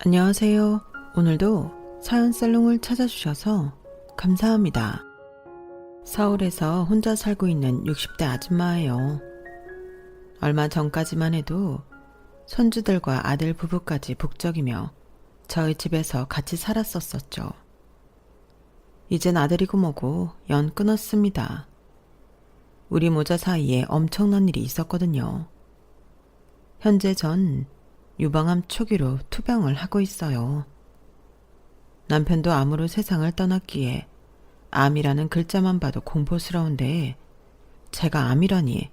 안녕하세요. 오늘도 사연살롱을 찾아주셔서 감사합니다. 서울에서 혼자 살고 있는 60대 아줌마예요. 얼마 전까지만 해도 손주들과 아들 부부까지 북적이며 저희 집에서 같이 살았었죠. 이젠 아들이고 뭐고 연 끊었습니다. 우리 모자 사이에 엄청난 일이 있었거든요. 현재 전 유방암 초기로 투병을 하고 있어요. 남편도 암으로 세상을 떠났기에 암이라는 글자만 봐도 공포스러운데 제가 암이라니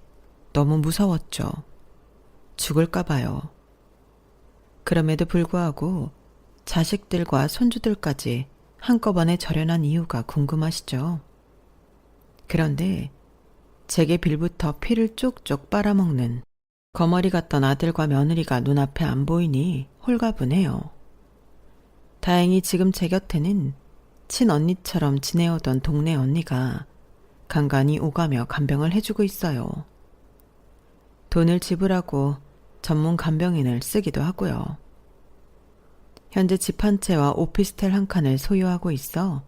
너무 무서웠죠. 죽을까봐요. 그럼에도 불구하고 자식들과 손주들까지 한꺼번에 절연한 이유가 궁금하시죠? 그런데 제게 빌부터 피를 쪽쪽 빨아먹는 거머리 같던 아들과 며느리가 눈앞에 안 보이니 홀가분해요. 다행히 지금 제 곁에는 친언니처럼 지내오던 동네 언니가 간간히 오가며 간병을 해주고 있어요. 돈을 지불하고 전문 간병인을 쓰기도 하고요. 현재 집 한 채와 오피스텔 한 칸을 소유하고 있어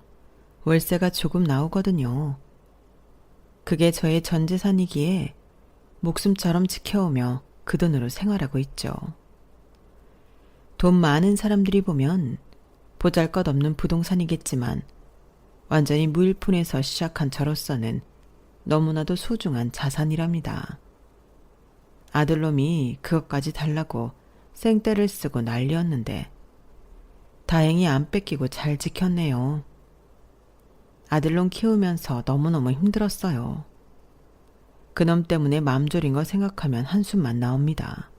월세가 조금 나오거든요. 그게 저의 전 재산이기에 목숨처럼 지켜오며 그 돈으로 생활하고 있죠. 돈 많은 사람들이 보면 보잘것없는 부동산이겠지만 완전히 무일푼에서 시작한 저로서는 너무나도 소중한 자산이랍니다. 아들놈이 그것까지 달라고 생떼를 쓰고 난리였는데 다행히 안 뺏기고 잘 지켰네요. 아들놈 키우면서 너무너무 힘들었어요. 그놈 때문에 맘 졸인 거 생각하면 한숨만 나옵니다.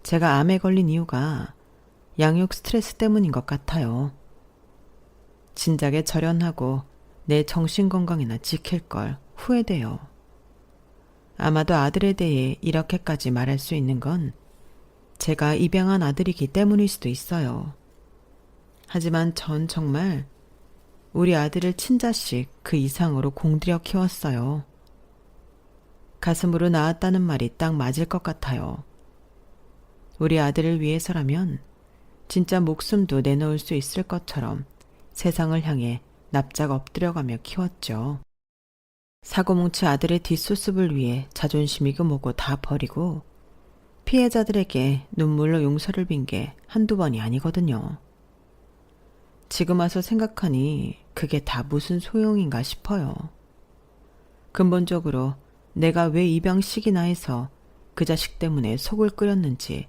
제가 암에 걸린 이유가 양육 스트레스 때문인 것 같아요. 진작에 절연하고 내 정신건강이나 지킬 걸 후회돼요. 아마도 아들에 대해 이렇게까지 말할 수 있는 건 제가 입양한 아들이기 때문일 수도 있어요. 하지만 전 정말 우리 아들을 친자식 그 이상으로 공들여 키웠어요. 가슴으로 낳았다는 말이 딱 맞을 것 같아요. 우리 아들을 위해서라면 진짜 목숨도 내놓을 수 있을 것처럼 세상을 향해 납작 엎드려가며 키웠죠. 사고뭉치 아들의 뒷수습을 위해 자존심이고 뭐고 다 버리고 피해자들에게 눈물로 용서를 빈 게 한두 번이 아니거든요. 지금 와서 생각하니 그게 다 무슨 소용인가 싶어요. 근본적으로 내가 왜 입양식이나 해서 그 자식 때문에 속을 끓였는지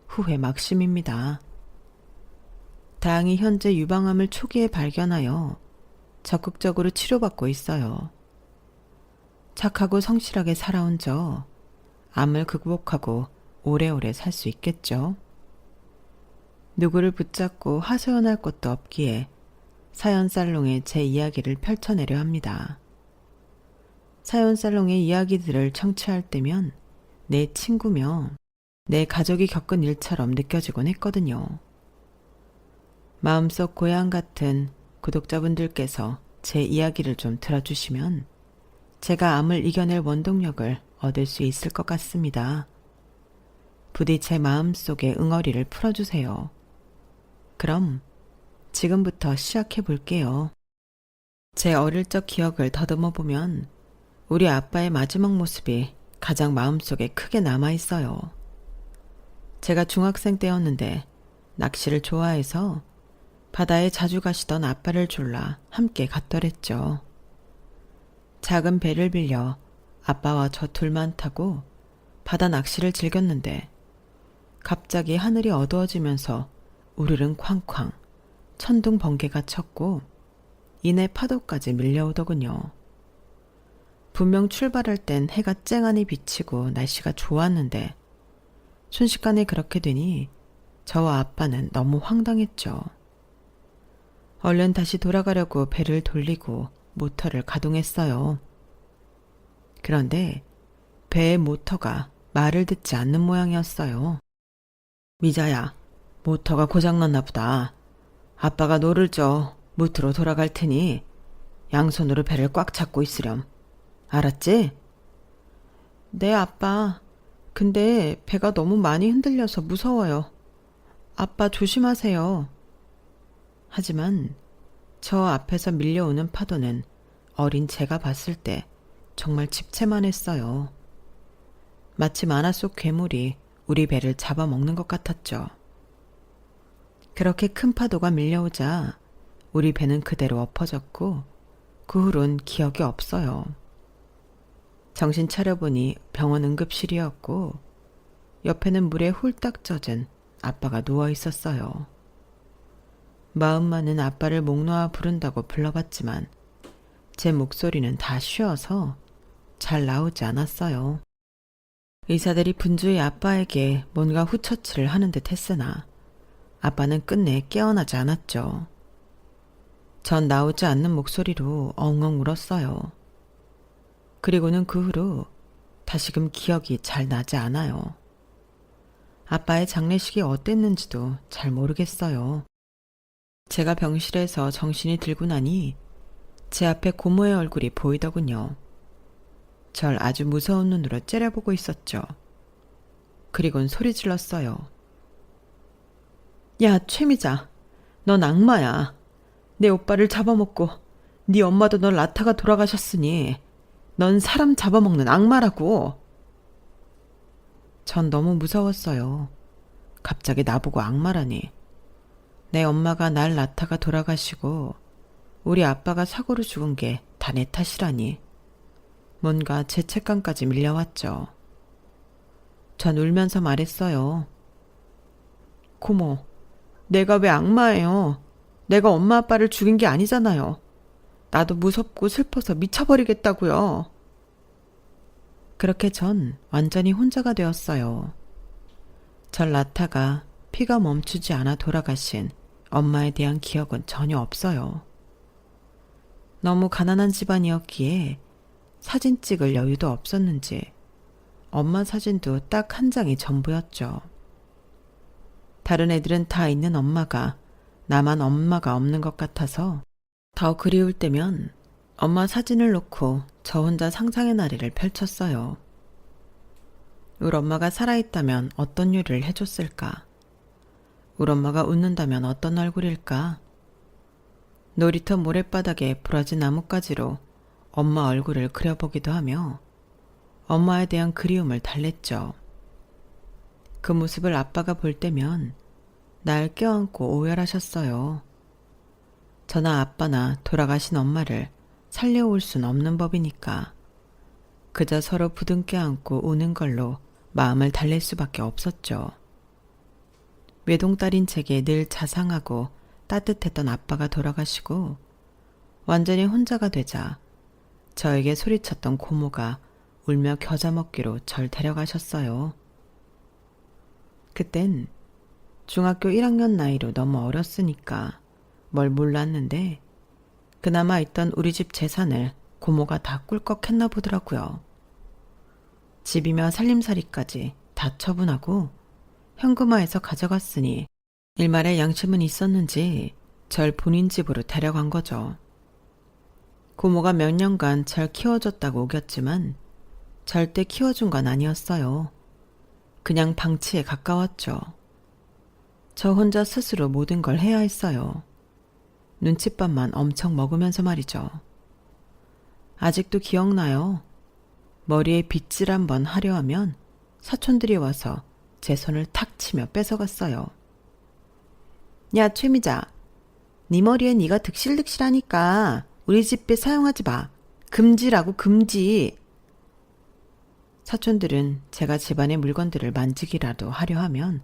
후회 막심입니다. 다행히 현재 유방암을 초기에 발견하여 적극적으로 치료받고 있어요. 착하고 성실하게 살아온 저 암을 극복하고 오래오래 살 수 있겠죠. 누구를 붙잡고 하소연할 것도 없기에 사연살롱에 제 이야기를 펼쳐내려 합니다. 사연살롱의 이야기들을 청취할 때면 내 친구며 내 가족이 겪은 일처럼 느껴지곤 했거든요. 마음속 고향 같은 구독자분들께서 제 이야기를 좀 들어주시면 제가 암을 이겨낼 원동력을 얻을 수 있을 것 같습니다. 부디 제 마음속의 응어리를 풀어주세요. 그럼 지금부터 시작해 볼게요. 제 어릴 적 기억을 더듬어 보면 우리 아빠의 마지막 모습이 가장 마음속에 크게 남아있어요. 제가 중학생 때였는데 낚시를 좋아해서 바다에 자주 가시던 아빠를 졸라 함께 갔더랬죠. 작은 배를 빌려 아빠와 저 둘만 타고 바다 낚시를 즐겼는데 갑자기 하늘이 어두워지면서 우르릉 쾅쾅 천둥 번개가 쳤고 이내 파도까지 밀려오더군요. 분명 출발할 땐 해가 쨍하니 비치고 날씨가 좋았는데 순식간에 그렇게 되니 저와 아빠는 너무 황당했죠. 얼른 다시 돌아가려고 배를 돌리고 모터를 가동했어요. 그런데 배의 모터가 말을 듣지 않는 모양이었어요. 미자야, 모터가 고장났나 보다. 아빠가 노를 줘 무트로 돌아갈 테니 양손으로 배를 꽉 잡고 있으렴. 알았지? 네, 아빠. 근데 배가 너무 많이 흔들려서 무서워요. 아빠 조심하세요. 하지만 저 앞에서 밀려오는 파도는 어린 제가 봤을 때 정말 집채만 했어요. 마치 만화 속 괴물이 우리 배를 잡아먹는 것 같았죠. 그렇게 큰 파도가 밀려오자 우리 배는 그대로 엎어졌고 그 후론 기억이 없어요. 정신 차려보니 병원 응급실이었고 옆에는 물에 홀딱 젖은 아빠가 누워 있었어요. 마음만은 아빠를 목 놓아 부른다고 불러봤지만 제 목소리는 다 쉬어서 잘 나오지 않았어요. 의사들이 분주히 아빠에게 뭔가 후처치를 하는 듯 했으나 아빠는 끝내 깨어나지 않았죠. 전 나오지 않는 목소리로 엉엉 울었어요. 그리고는 그 후로 다시금 기억이 잘 나지 않아요. 아빠의 장례식이 어땠는지도 잘 모르겠어요. 제가 병실에서 정신이 들고 나니 제 앞에 고모의 얼굴이 보이더군요. 절 아주 무서운 눈으로 째려보고 있었죠. 그리곤 소리 질렀어요. 야, 최미자, 넌 악마야. 내 오빠를 잡아먹고 네 엄마도 널 낳다가 돌아가셨으니 넌 사람 잡아먹는 악마라고. 전 너무 무서웠어요. 갑자기 나보고 악마라니. 내 엄마가 날 낳다가 돌아가시고 우리 아빠가 사고로 죽은 게 다 내 탓이라니. 뭔가 죄책감까지 밀려왔죠. 전 울면서 말했어요. 고모, 내가 왜 악마예요? 내가 엄마 아빠를 죽인 게 아니잖아요. 나도 무섭고 슬퍼서 미쳐버리겠다고요. 그렇게 전 완전히 혼자가 되었어요. 절 낳다가 피가 멈추지 않아 돌아가신 엄마에 대한 기억은 전혀 없어요. 너무 가난한 집안이었기에 사진 찍을 여유도 없었는지 엄마 사진도 딱 한 장이 전부였죠. 다른 애들은 다 있는 엄마가 나만 엄마가 없는 것 같아서 더 그리울 때면 엄마 사진을 놓고 저 혼자 상상의 나래를 펼쳤어요. 우리 엄마가 살아있다면 어떤 요리를 해줬을까? 우리 엄마가 웃는다면 어떤 얼굴일까? 놀이터 모랫바닥에 부러진 나뭇가지로 엄마 얼굴을 그려보기도 하며 엄마에 대한 그리움을 달랬죠. 그 모습을 아빠가 볼 때면 날 껴안고 오열하셨어요. 저나 아빠나 돌아가신 엄마를 살려올 순 없는 법이니까 그저 서로 부둥켜 안고 우는 걸로 마음을 달랠 수밖에 없었죠. 외동딸인 제게 늘 자상하고 따뜻했던 아빠가 돌아가시고 완전히 혼자가 되자 저에게 소리쳤던 고모가 울며 겨자 먹기로 절 데려가셨어요. 그땐 중학교 1학년 나이로 너무 어렸으니까 뭘 몰랐는데 그나마 있던 우리 집 재산을 고모가 다 꿀꺽했나 보더라고요. 집이며 살림살이까지 다 처분하고 현금화해서 가져갔으니 일말의 양심은 있었는지 절 본인 집으로 데려간 거죠. 고모가 몇 년간 절 키워줬다고 우겼지만 절대 키워준 건 아니었어요. 그냥 방치에 가까웠죠. 저 혼자 스스로 모든 걸 해야 했어요. 눈칫밥만 엄청 먹으면서 말이죠. 아직도 기억나요. 머리에 빗질 한번 하려 하면 사촌들이 와서 제 손을 탁 치며 뺏어갔어요. 야, 최미자, 네 머리에 네가 득실득실하니까 우리 집배 사용하지 마. 금지라고, 금지. 사촌들은 제가 집안의 물건들을 만지기라도 하려 하면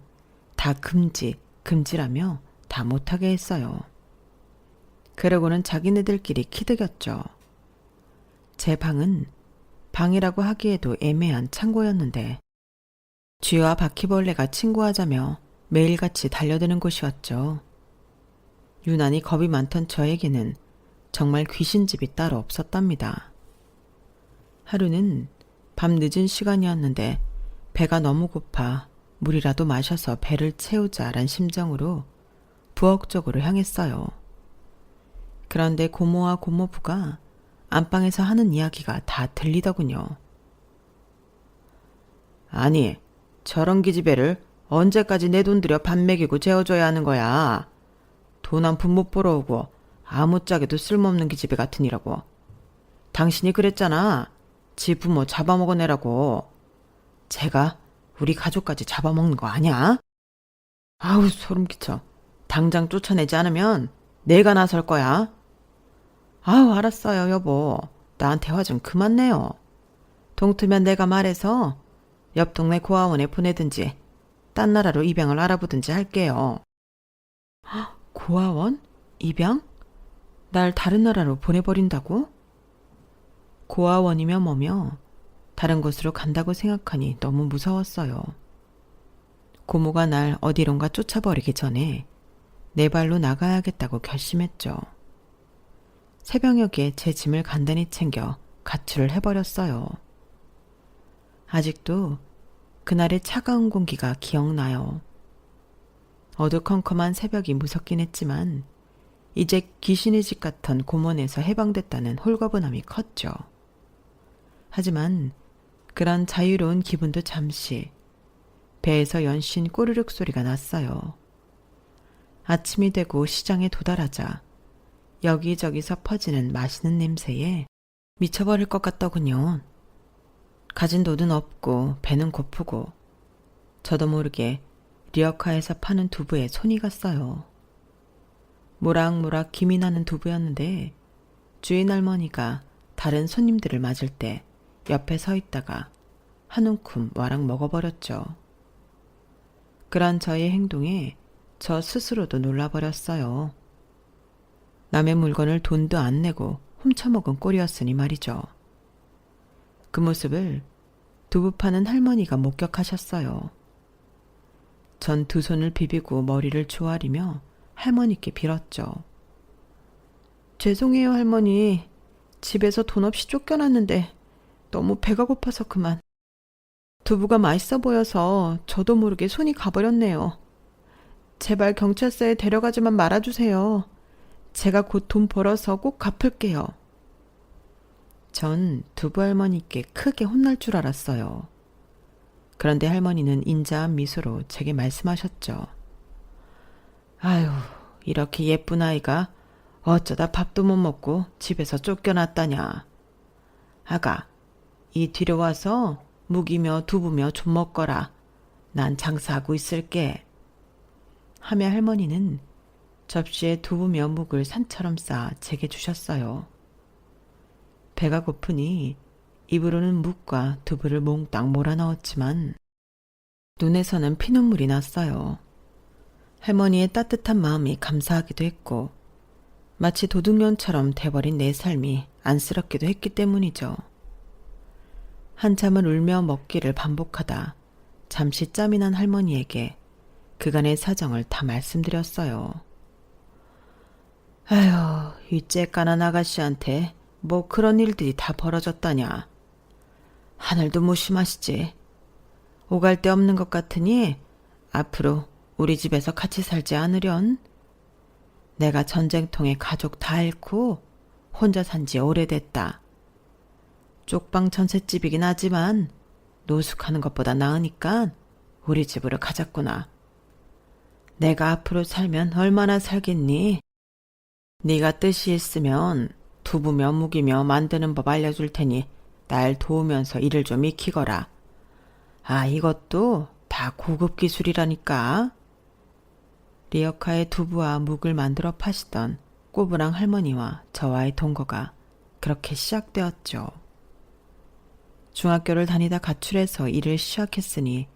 다 금지, 금지라며 다 못하게 했어요. 그러고는 자기네들끼리 키득였죠. 제 방은 방이라고 하기에도 애매한 창고였는데 쥐와 바퀴벌레가 친구하자며 매일같이 달려드는 곳이었죠. 유난히 겁이 많던 저에게는 정말 귀신집이 따로 없었답니다. 하루는 밤 늦은 시간이었는데 배가 너무 고파 물이라도 마셔서 배를 채우자란 심정으로 부엌 쪽으로 향했어요. 그런데 고모와 고모부가 안방에서 하는 이야기가 다 들리더군요. 아니, 저런 기집애를 언제까지 내 돈 들여 밥 먹이고 재워줘야 하는 거야. 돈 한 푼 못 벌어오고 아무짝에도 쓸모없는 기집애 같으니라고. 당신이 그랬잖아. 지 부모 잡아먹어내라고. 제가 우리 가족까지 잡아먹는 거 아냐? 아우 소름 끼쳐. 당장 쫓아내지 않으면 내가 나설 거야. 아우 알았어요 여보. 나한테 화 좀 그만 내요. 동트면 내가 말해서 옆 동네 고아원에 보내든지 딴 나라로 입양을 알아보든지 할게요. 헉, 고아원? 입양? 날 다른 나라로 보내버린다고? 고아원이며 뭐며 다른 곳으로 간다고 생각하니 너무 무서웠어요. 고모가 날 어디론가 쫓아버리기 전에 내 발로 나가야겠다고 결심했죠. 새벽녘에 제 짐을 간단히 챙겨 가출을 해버렸어요. 아직도 그날의 차가운 공기가 기억나요. 어두컴컴한 새벽이 무섭긴 했지만 이제 귀신의 집 같은 고문에서 해방됐다는 홀가분함이 컸죠. 하지만 그런 자유로운 기분도 잠시 배에서 연신 꼬르륵 소리가 났어요. 아침이 되고 시장에 도달하자 여기저기서 퍼지는 맛있는 냄새에 미쳐버릴 것 같더군요. 가진 돈은 없고 배는 고프고 저도 모르게 리어카에서 파는 두부에 손이 갔어요. 모락모락 김이 나는 두부였는데 주인 할머니가 다른 손님들을 맞을 때 옆에 서 있다가 한 움큼 와락 먹어버렸죠. 그런 저의 행동에 저 스스로도 놀라버렸어요. 남의 물건을 돈도 안 내고 훔쳐먹은 꼴이었으니 말이죠. 그 모습을 두부 파는 할머니가 목격하셨어요. 전 두 손을 비비고 머리를 조아리며 할머니께 빌었죠. 죄송해요 할머니. 집에서 돈 없이 쫓겨났는데 너무 배가 고파서 그만. 두부가 맛있어 보여서 저도 모르게 손이 가버렸네요. 제발 경찰서에 데려가지만 말아주세요. 제가 곧 돈 벌어서 꼭 갚을게요. 전 두부 할머니께 크게 혼날 줄 알았어요. 그런데 할머니는 인자한 미소로 제게 말씀하셨죠. 아유, 이렇게 예쁜 아이가 어쩌다 밥도 못 먹고 집에서 쫓겨났다냐. 아가, 이 뒤로 와서 묵이며 두부며 좀 먹거라. 난 장사하고 있을게. 하며 할머니는 접시에 두부며 묵을 산처럼 쌓아 제게 주셨어요. 배가 고프니 입으로는 묵과 두부를 몽땅 몰아넣었지만 눈에서는 피눈물이 났어요. 할머니의 따뜻한 마음이 감사하기도 했고 마치 도둑년처럼 돼버린 내 삶이 안쓰럽기도 했기 때문이죠. 한참을 울며 먹기를 반복하다 잠시 짬이 난 할머니에게 그간의 사정을 다 말씀드렸어요. 아휴, 이 쬐까난 아가씨한테 뭐 그런 일들이 다 벌어졌다냐. 하늘도 무심하시지. 오갈 데 없는 것 같으니 앞으로 우리 집에서 같이 살지 않으련? 내가 전쟁통에 가족 다 잃고 혼자 산 지 오래됐다. 쪽방 전셋집이긴 하지만 노숙하는 것보다 나으니까 우리 집으로 가자꾸나. 내가 앞으로 살면 얼마나 살겠니? 네가 뜻이 있으면 두부며 묵이며 만드는 법 알려줄 테니 날 도우면서 일을 좀 익히거라. 아, 이것도 다 고급 기술이라니까. 리어카의 두부와 묵을 만들어 파시던 꼬부랑 할머니와 저와의 동거가 그렇게 시작되었죠. 중학교를 다니다 가출해서 일을 시작했으니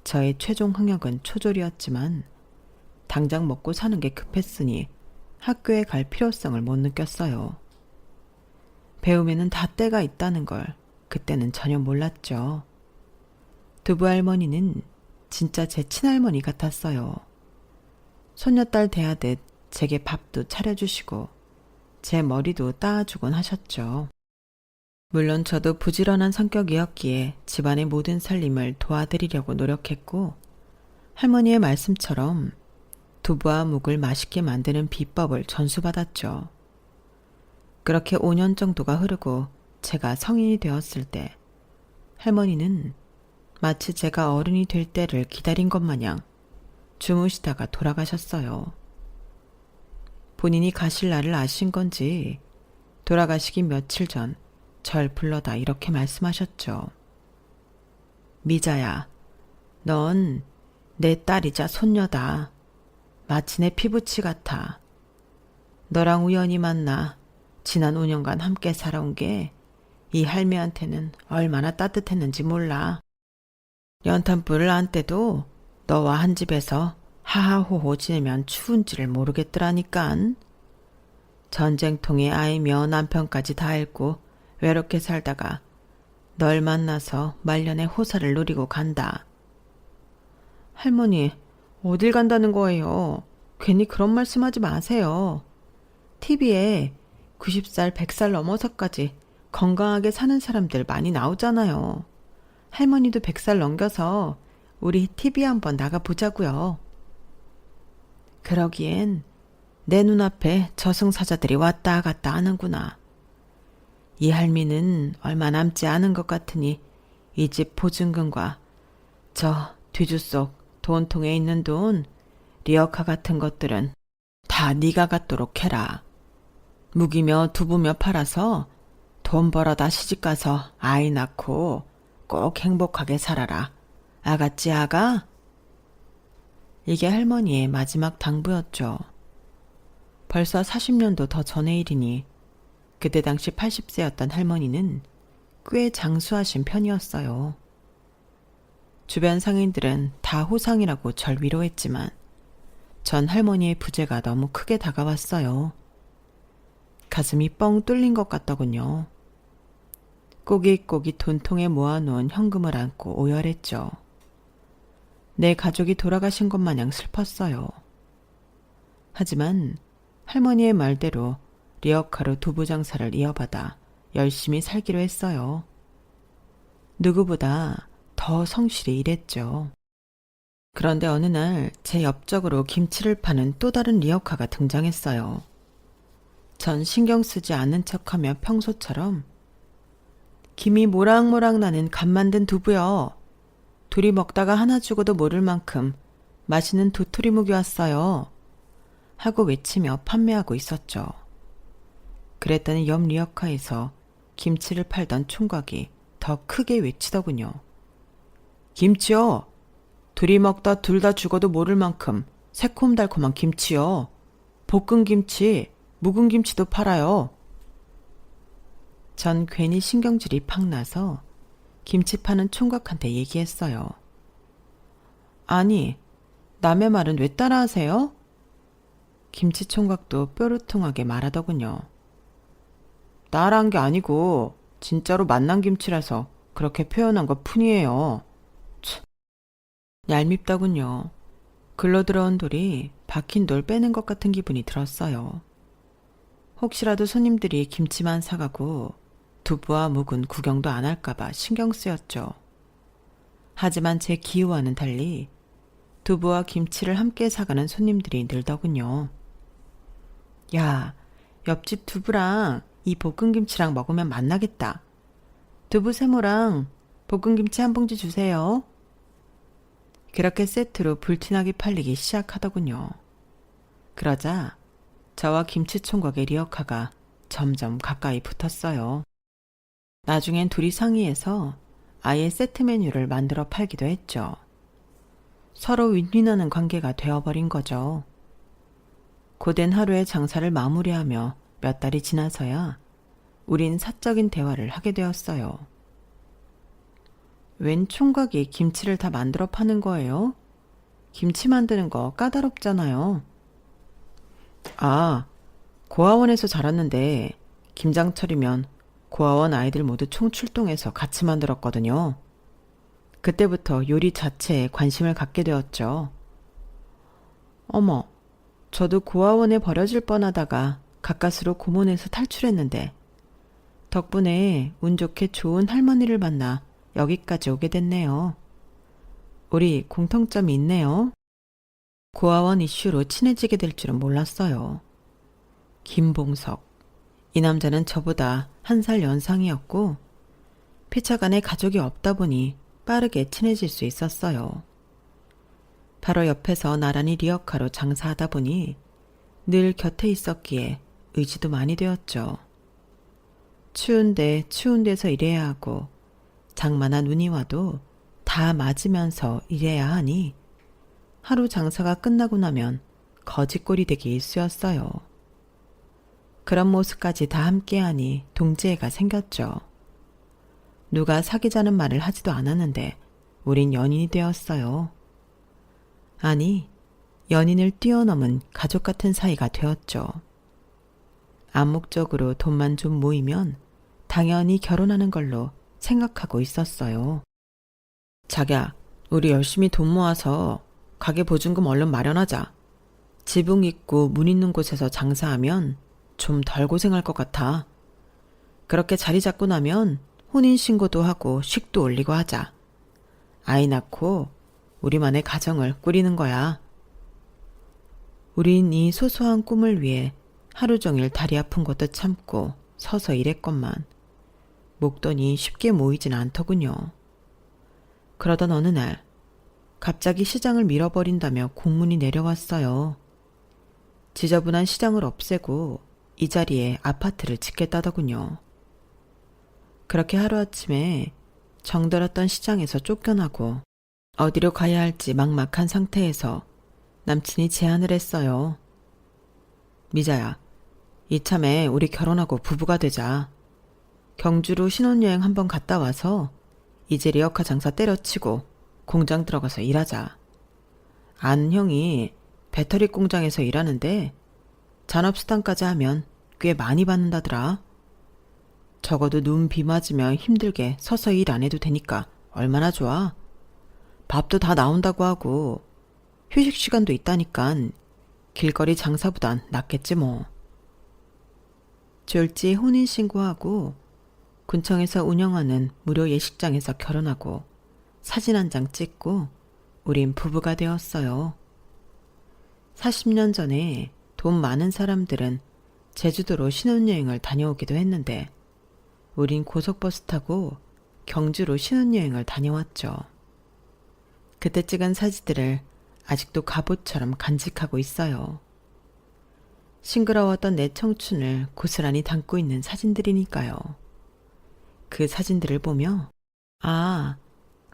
저의 최종 학력은 초졸이었지만 당장 먹고 사는 게 급했으니 학교에 갈 필요성을 못 느꼈어요. 배움에는 다 때가 있다는 걸 그때는 전혀 몰랐죠. 두부 할머니는 진짜 제 친할머니 같았어요. 손녀딸 대하듯 제게 밥도 차려주시고 제 머리도 따아주곤 하셨죠. 물론 저도 부지런한 성격이었기에 집안의 모든 살림을 도와드리려고 노력했고 할머니의 말씀처럼 두부와 묵을 맛있게 만드는 비법을 전수받았죠. 그렇게 5년 정도가 흐르고 제가 성인이 되었을 때 할머니는 마치 제가 어른이 될 때를 기다린 것 마냥 주무시다가 돌아가셨어요. 본인이 가실 날을 아신 건지 돌아가시기 며칠 전 절 불러다 이렇게 말씀하셨죠. 미자야, 넌 내 딸이자 손녀다. 마치 내 피부치 같아. 너랑 우연히 만나 지난 5년간 함께 살아온 게 이 할매한테는 얼마나 따뜻했는지 몰라. 연탄불을 안 때도 너와 한 집에서 하하호호 지내면 추운지를 모르겠더라니깐. 전쟁통에 아이며 남편까지 다 잃고 외롭게 살다가 널 만나서 말년에 호사를 누리고 간다. 할머니, 어딜 간다는 거예요? 괜히 그런 말씀하지 마세요. TV에 90살, 100살 넘어서까지 건강하게 사는 사람들 많이 나오잖아요. 할머니도 100살 넘겨서 우리 TV 한번 나가보자고요. 그러기엔 내 눈앞에 저승사자들이 왔다 갔다 하는구나. 이 할미는 얼마 남지 않은 것 같으니 이 집 보증금과 저 뒤주 속 돈통에 있는 돈, 리어카 같은 것들은 다 네가 갖도록 해라. 묵이며 두부며 팔아서 돈 벌어다 시집가서 아이 낳고 꼭 행복하게 살아라. 아갔지 아가? 이게 할머니의 마지막 당부였죠. 벌써 40년도 더 전의 일이니 그때 당시 80세였던 할머니는 꽤 장수하신 편이었어요. 주변 상인들은 다 호상이라고 절 위로했지만 전 할머니의 부재가 너무 크게 다가왔어요. 가슴이 뻥 뚫린 것 같더군요. 꼬깃꼬깃 돈통에 모아놓은 현금을 안고 오열했죠. 내 가족이 돌아가신 것 마냥 슬펐어요. 하지만 할머니의 말대로 리어카로 두부 장사를 이어받아 열심히 살기로 했어요. 누구보다 더 성실히 일했죠. 그런데 어느 날 제 옆쪽으로 김치를 파는 또 다른 리어카가 등장했어요. 전 신경 쓰지 않는 척하며 평소처럼 김이 모락모락 나는 간 만든 두부요. 둘이 먹다가 하나 죽어도 모를 만큼 맛있는 도토리묵이 왔어요. 하고 외치며 판매하고 있었죠. 그랬더니 옆 리어카에서 김치를 팔던 총각이 더 크게 외치더군요. 김치요. 둘이 먹다 둘 다 죽어도 모를 만큼 새콤달콤한 김치요. 볶은 김치, 묵은 김치도 팔아요. 전 괜히 신경질이 팍 나서 김치 파는 총각한테 얘기했어요. 아니, 남의 말은 왜 따라하세요? 김치 총각도 뾰루통하게 말하더군요. 따라한 게 아니고 진짜로 만난 김치라서 그렇게 표현한 것 뿐이에요. 참, 얄밉더군요. 글로 들어온 돌이 박힌 돌 빼는 것 같은 기분이 들었어요. 혹시라도 손님들이 김치만 사가고 두부와 묵은 구경도 안 할까봐 신경 쓰였죠. 하지만 제 기호와는 달리 두부와 김치를 함께 사가는 손님들이 늘더군요. 야, 옆집 두부랑 이 볶음김치랑 먹으면 맛나겠다. 두부 세모랑 볶음김치 한 봉지 주세요. 그렇게 세트로 불티나게 팔리기 시작하더군요. 그러자 저와 김치총각의 리어카가 점점 가까이 붙었어요. 나중엔 둘이 상의해서 아예 세트 메뉴를 만들어 팔기도 했죠. 서로 윈윈하는 관계가 되어버린 거죠. 고된 하루의 장사를 마무리하며 몇 달이 지나서야 우린 사적인 대화를 하게 되었어요. 웬 총각이 김치를 다 만들어 파는 거예요? 김치 만드는 거 까다롭잖아요. 아, 고아원에서 자랐는데 김장철이면 고아원 아이들 모두 총출동해서 같이 만들었거든요. 그때부터 요리 자체에 관심을 갖게 되었죠. 어머, 저도 고아원에 버려질 뻔하다가 가까스로 고문에서 탈출했는데 덕분에 운 좋게 좋은 할머니를 만나 여기까지 오게 됐네요. 우리 공통점이 있네요. 고아원 이슈로 친해지게 될 줄은 몰랐어요. 김봉석. 이 남자는 저보다 1살 연상이었고 피차간에 가족이 없다 보니 빠르게 친해질 수 있었어요. 바로 옆에서 나란히 리어카로 장사하다 보니 늘 곁에 있었기에 의지도 많이 되었죠. 추운데 추운 데서 일해야 하고 장마나 눈이 와도 다 맞으면서 일해야 하니 하루 장사가 끝나고 나면 거지꼴이 되기 일쑤였어요. 그런 모습까지 다 함께하니 동지애가 생겼죠. 누가 사귀자는 말을 하지도 않았는데 우린 연인이 되었어요. 아니, 연인을 뛰어넘은 가족 같은 사이가 되었죠. 암묵적으로 돈만 좀 모이면 당연히 결혼하는 걸로 생각하고 있었어요. 자기야, 우리 열심히 돈 모아서 가게 보증금 얼른 마련하자. 지붕 있고 문 있는 곳에서 장사하면 좀 덜 고생할 것 같아. 그렇게 자리 잡고 나면 혼인신고도 하고 식도 올리고 하자. 아이 낳고 우리만의 가정을 꾸리는 거야. 우린 이 소소한 꿈을 위해 하루 종일 다리 아픈 것도 참고 서서 일했건만 목돈이 쉽게 모이진 않더군요. 그러던 어느 날 갑자기 시장을 밀어버린다며 공문이 내려왔어요. 지저분한 시장을 없애고 이 자리에 아파트를 짓겠다더군요. 그렇게 하루아침에 정들었던 시장에서 쫓겨나고 어디로 가야 할지 막막한 상태에서 남친이 제안을 했어요. 미자야, 이참에 우리 결혼하고 부부가 되자. 경주로 신혼여행 한번 갔다 와서 이제 리어카 장사 때려치고 공장 들어가서 일하자. 아는 형이 배터리 공장에서 일하는데 잔업수당까지 하면 꽤 많이 받는다더라. 적어도 눈 비 맞으면 힘들게 서서 일 안 해도 되니까 얼마나 좋아. 밥도 다 나온다고 하고 휴식 시간도 있다니깐 길거리 장사보단 낫겠지 뭐. 졸지 혼인신고하고 군청에서 운영하는 무료 예식장에서 결혼하고 사진 한 장 찍고 우린 부부가 되었어요. 40년 전에 돈 많은 사람들은 제주도로 신혼여행을 다녀오기도 했는데 우린 고속버스 타고 경주로 신혼여행을 다녀왔죠. 그때 찍은 사진들을 아직도 갑옷처럼 간직하고 있어요. 싱그러웠던 내 청춘을 고스란히 담고 있는 사진들이니까요. 그 사진들을 보며 아,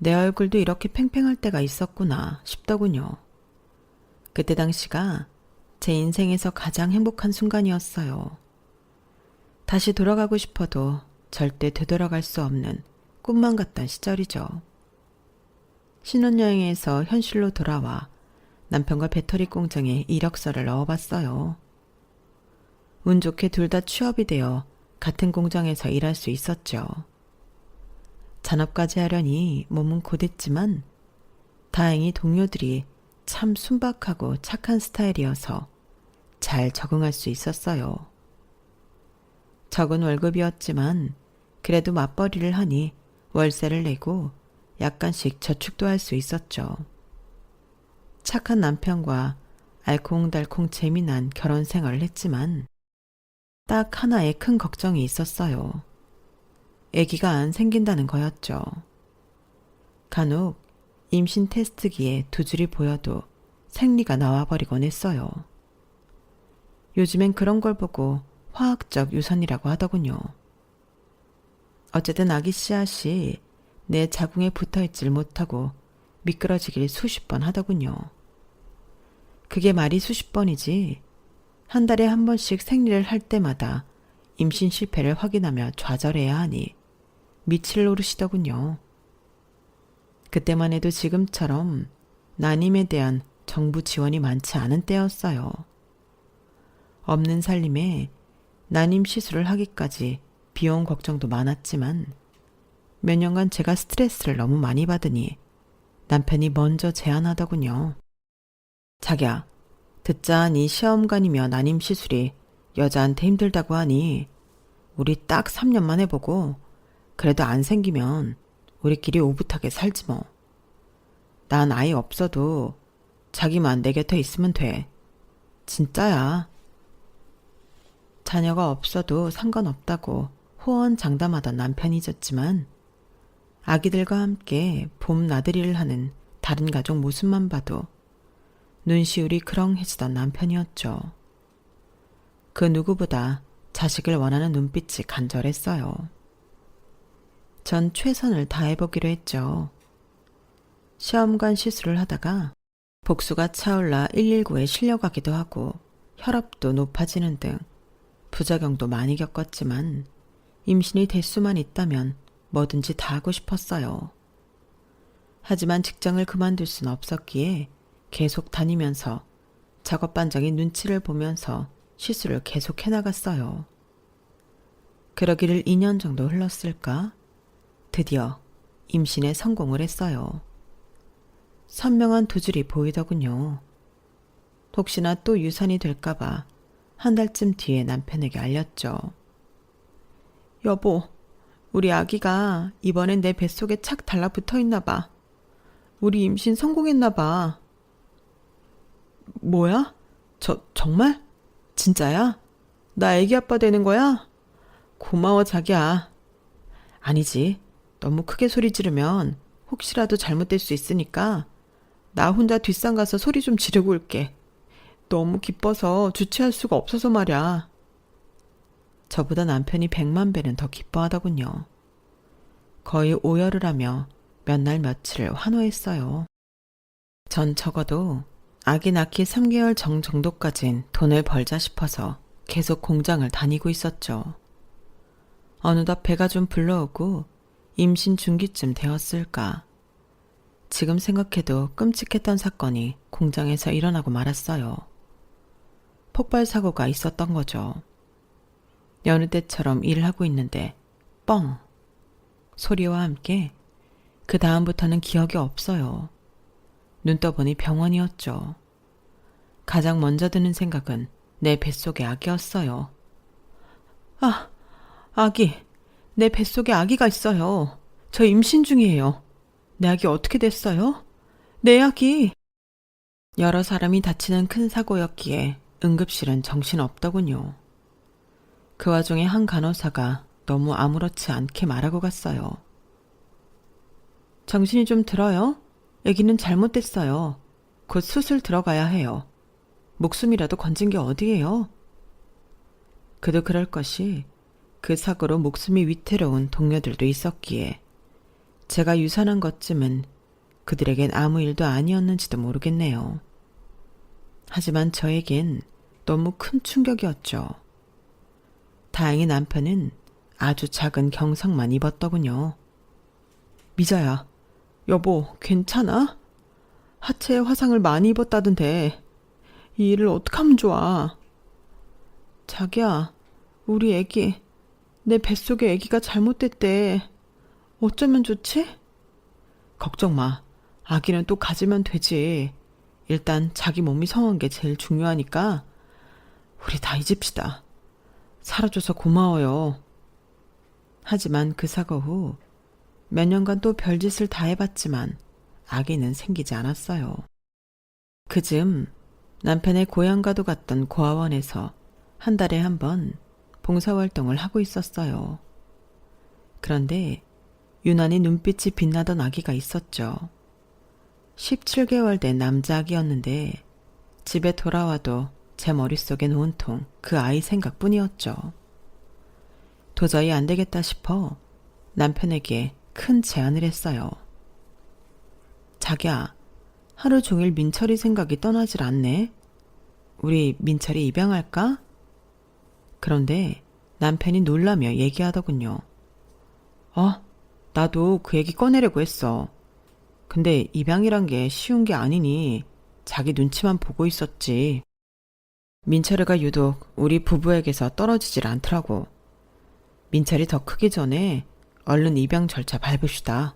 내 얼굴도 이렇게 팽팽할 때가 있었구나 싶더군요. 그때 당시가 제 인생에서 가장 행복한 순간이었어요. 다시 돌아가고 싶어도 절대 되돌아갈 수 없는 꿈만 같던 시절이죠. 신혼여행에서 현실로 돌아와 남편과 배터리 공장에 이력서를 넣어봤어요. 운 좋게 둘 다 취업이 되어 같은 공장에서 일할 수 있었죠. 잔업까지 하려니 몸은 고됐지만 다행히 동료들이 참 순박하고 착한 스타일이어서 잘 적응할 수 있었어요. 적은 월급이었지만 그래도 맞벌이를 하니 월세를 내고 약간씩 저축도 할 수 있었죠. 착한 남편과 알콩달콩 재미난 결혼 생활을 했지만 딱 하나의 큰 걱정이 있었어요. 아기가 안 생긴다는 거였죠. 간혹 임신 테스트기에 두 줄이 보여도 생리가 나와버리곤 했어요. 요즘엔 그런 걸 보고 화학적 유선이라고 하더군요. 어쨌든 아기 씨앗이 내 자궁에 붙어있질 못하고 미끄러지길 수십 번 하더군요. 그게 말이 수십 번이지 한 달에 한 번씩 생리를 할 때마다 임신 실패를 확인하며 좌절해야 하니 미칠 노릇이더군요. 그때만 해도 지금처럼 난임에 대한 정부 지원이 많지 않은 때였어요. 없는 살림에 난임 시술을 하기까지 비용 걱정도 많았지만 몇 년간 제가 스트레스를 너무 많이 받으니 남편이 먼저 제안하더군요. 자기야, 듣자 네 시험관이며 난임 시술이 여자한테 힘들다고 하니 우리 딱 3년만 해보고 그래도 안 생기면 우리끼리 오붓하게 살지 뭐. 난 아이 없어도 자기만 내 곁에 있으면 돼. 진짜야. 자녀가 없어도 상관없다고 호언장담하던 남편이 졌지만 아기들과 함께 봄 나들이를 하는 다른 가족 모습만 봐도 눈시울이 그렁해지던 남편이었죠. 그 누구보다 자식을 원하는 눈빛이 간절했어요. 전 최선을 다해보기로 했죠. 시험관 시술을 하다가 복수가 차올라 119에 실려가기도 하고 혈압도 높아지는 등 부작용도 많이 겪었지만 임신이 될 수만 있다면 뭐든지 다 하고 싶었어요. 하지만 직장을 그만둘 순 없었기에 계속 다니면서 작업반장의 눈치를 보면서 시술을 계속 해나갔어요. 그러기를 2년 정도 흘렀을까? 드디어 임신에 성공을 했어요. 선명한 두 줄이 보이더군요. 혹시나 또 유산이 될까봐 한 달쯤 뒤에 남편에게 알렸죠. 여보, 우리 아기가 이번엔 내 뱃속에 착 달라붙어 있나 봐. 우리 임신 성공했나 봐. 뭐야? 정말? 진짜야? 나 애기 아빠 되는 거야? 고마워, 자기야. 아니지. 너무 크게 소리 지르면 혹시라도 잘못될 수 있으니까 나 혼자 뒷산 가서 소리 좀 지르고 올게. 너무 기뻐서 주체할 수가 없어서 말이야. 저보다 남편이 100만 배는 더 기뻐하더군요. 거의 오열을 하며 몇 날 며칠을 환호했어요. 전 적어도 아기 낳기 3개월 전 정도까진 돈을 벌자 싶어서 계속 공장을 다니고 있었죠. 어느덧 배가 좀 불러오고 임신 중기쯤 되었을까. 지금 생각해도 끔찍했던 사건이 공장에서 일어나고 말았어요. 폭발 사고가 있었던 거죠. 여느 때처럼 일을 하고 있는데 뻥! 소리와 함께 그 다음부터는 기억이 없어요. 눈 떠보니 병원이었죠. 가장 먼저 드는 생각은 내 뱃속에 아기였어요. 아, 아기. 내 뱃속에 아기가 있어요. 저 임신 중이에요. 내 아기 어떻게 됐어요? 내 아기. 여러 사람이 다치는 큰 사고였기에 응급실은 정신없더군요. 그 와중에 한 간호사가 너무 아무렇지 않게 말하고 갔어요. 정신이 좀 들어요? 아기는 잘못됐어요. 곧 수술 들어가야 해요. 목숨이라도 건진 게 어디예요? 그도 그럴 것이 그 사고로 목숨이 위태로운 동료들도 있었기에 제가 유산한 것쯤은 그들에겐 아무 일도 아니었는지도 모르겠네요. 하지만 저에겐 너무 큰 충격이었죠. 다행히 남편은 아주 작은 경상만 입었더군요. 미자야, 여보, 괜찮아? 하체에 화상을 많이 입었다던데 이 일을 어떡하면 좋아? 자기야, 우리 애기, 내 뱃속에 애기가 잘못됐대. 어쩌면 좋지? 걱정 마. 아기는 또 가지면 되지. 일단 자기 몸이 성한 게 제일 중요하니까 우리 다 잊읍시다. 살아줘서 고마워요. 하지만 그 사고 후 몇 년간 또 별짓을 다 해봤지만 아기는 생기지 않았어요. 그즈음 남편의 고향과도 갔던 고아원에서 한 달에 한 번 봉사활동을 하고 있었어요. 그런데 유난히 눈빛이 빛나던 아기가 있었죠. 17개월 된 남자 아기였는데 집에 돌아와도 제 머릿속엔 온통 그 아이 생각뿐이었죠. 도저히 안 되겠다 싶어 남편에게 큰 제안을 했어요. 자기야, 하루 종일 민철이 생각이 떠나질 않네. 우리 민철이 입양할까? 그런데 남편이 놀라며 얘기하더군요. 나도 그 얘기 꺼내려고 했어. 근데 입양이란 게 쉬운 게 아니니 자기 눈치만 보고 있었지. 민철이가 유독 우리 부부에게서 떨어지질 않더라고. 민철이 더 크기 전에 얼른 입양 절차 밟읍시다.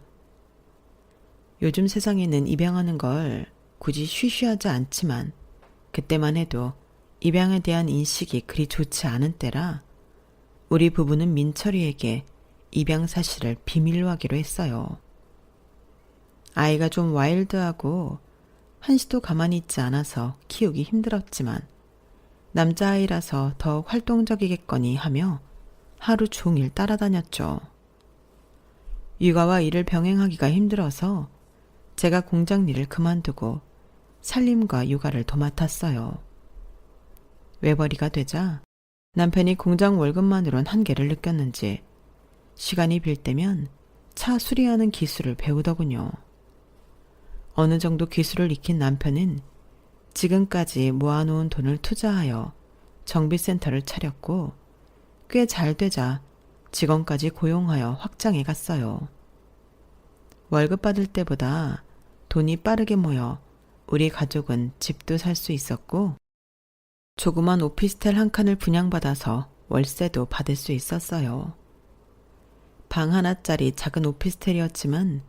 요즘 세상에는 입양하는 걸 굳이 쉬쉬하지 않지만 그때만 해도 입양에 대한 인식이 그리 좋지 않은 때라 우리 부부는 민철이에게 입양 사실을 비밀로 하기로 했어요. 아이가 좀 와일드하고 한시도 가만히 있지 않아서 키우기 힘들었지만 남자아이라서 더욱 활동적이겠거니 하며 하루 종일 따라다녔죠. 육아와 일을 병행하기가 힘들어서 제가 공장 일을 그만두고 살림과 육아를 도맡았어요. 외벌이가 되자 남편이 공장 월급만으론 한계를 느꼈는지 시간이 빌 때면 차 수리하는 기술을 배우더군요. 어느 정도 기술을 익힌 남편은 지금까지 모아놓은 돈을 투자하여 정비센터를 차렸고 꽤 잘 되자 직원까지 고용하여 확장해 갔어요. 월급 받을 때보다 돈이 빠르게 모여 우리 가족은 집도 살 수 있었고 조그만 오피스텔 한 칸을 분양받아서 월세도 받을 수 있었어요. 방 하나짜리 작은 오피스텔이었지만